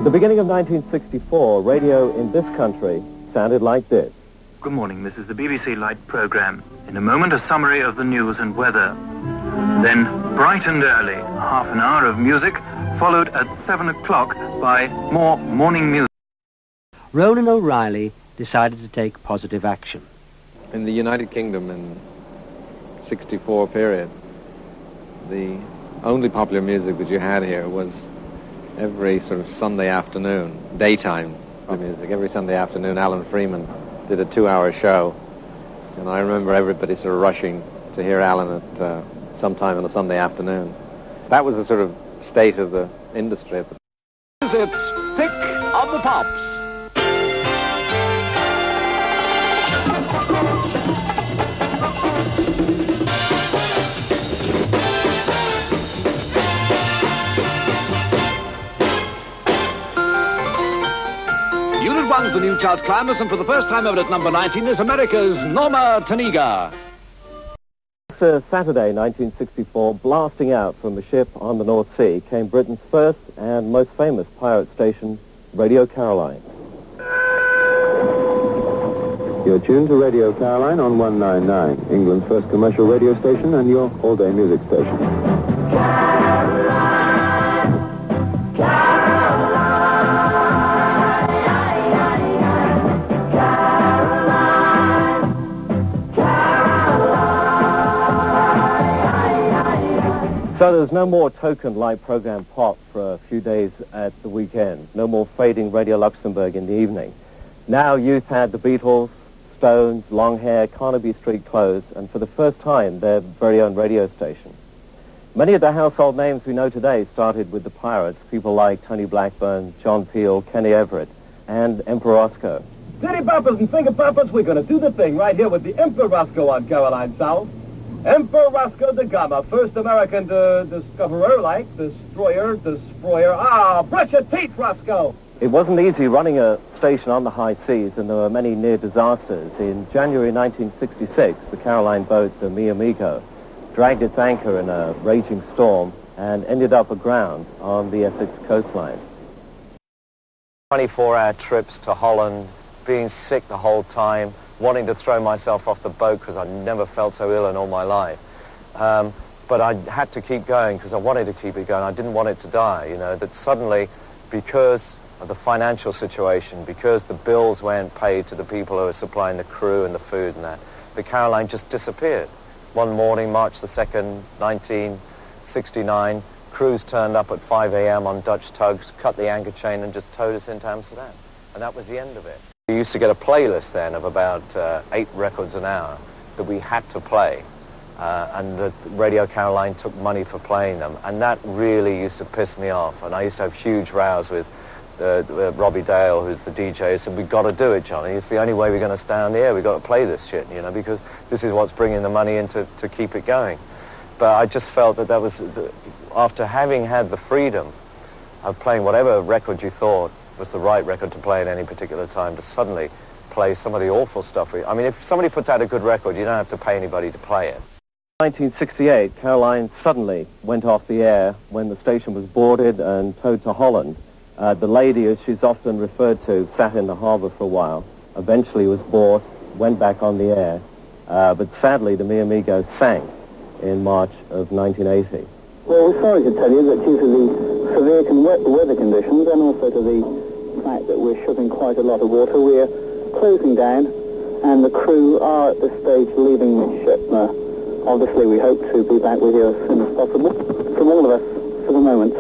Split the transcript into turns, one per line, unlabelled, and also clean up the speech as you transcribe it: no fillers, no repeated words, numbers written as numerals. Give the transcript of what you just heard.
At the beginning of 1964, radio in this country sounded like this.
Good morning, this is the BBC Light programme. In a moment, a summary of the news and weather. Then, bright and early, half an hour of music, followed at 7 o'clock by more morning music.
Ronan O'Rahilly decided to take positive action.
In the United Kingdom in 64 period, the only popular music that you had here was every sort of Sunday afternoon, daytime music. Every Sunday afternoon, Alan Freeman did a 2-hour show, and I remember everybody sort of rushing to hear Alan at sometime on a Sunday afternoon. That was the sort of state of the industry at the time.
It's Pick of the Pops. Unit 1's the new chart climbers, and for the first time ever at number 19 is America's Norma Taniga.
Saturday, 1964, blasting out from the ship on the North Sea, came Britain's first and most famous pirate station, Radio Caroline.
You're tuned to Radio Caroline on 199, England's first commercial radio station and your all-day music station. Caroline, Caroline.
So there's no more token light program pop for a few days at the weekend. No more fading Radio Luxembourg in the evening. Now youth had the Beatles, Stones, long hair, Carnaby Street clothes, and for the first time their very own radio station. Many of the household names we know today started with the Pirates, people like Tony Blackburn, John Peel, Kenny Everett, and Emperor Roscoe.
City poppers and finger poppers, we're going to do the thing right here with the Emperor Roscoe on Caroline South. Emperor Roscoe da Gama, first American discoverer, like destroyer, destroyer. Brush your teeth, Roscoe!
It wasn't easy running a station on the high seas, and there were many near disasters. In January 1966, the Caroline boat, the Mi Amigo, dragged its anchor in a raging storm and ended up aground on the Essex coastline.
24-hour trips to Holland, being sick the whole time, wanting to throw myself off the boat because I never felt so ill in all my life. But I had to keep going because I wanted to keep it going. I didn't want it to die, you know, that suddenly, because of the financial situation, because the bills weren't paid to the people who were supplying the crew and the food and that, the Caroline just disappeared. One morning, March the 2nd, 1969, crews turned up at 5 a.m. on Dutch tugs, cut the anchor chain and just towed us into Amsterdam. And that was the end of it. We used to get a playlist then of about 8 records an hour that we had to play. And the Radio Caroline took money for playing them. And that really used to piss me off. And I used to have huge rows with Robbie Dale, who's the DJ, said, we've got to do it, Johnny. It's the only way we're going to stay on the air. We've got to play this shit, you know, because this is what's bringing the money in to keep it going. But I just felt that that was, after having had the freedom of playing whatever record you thought was the right record to play at any particular time, to suddenly play some of the awful stuff. I mean, if somebody puts out a good record, you don't have to pay anybody to play it.
1968, Caroline suddenly went off the air when the station was boarded and towed to Holland. The lady, as she's often referred to, sat in the harbour for a while, eventually was bought, went back on the air, but sadly the Mi Amigo sank in March of 1980.
Well, we're sorry to tell you that due to the severe weather conditions and also to the fact that we're shipping quite a lot of water, we're closing down and the crew are at this stage leaving the ship. Obviously we hope to be back with you as soon as possible. From all of us, for the moment,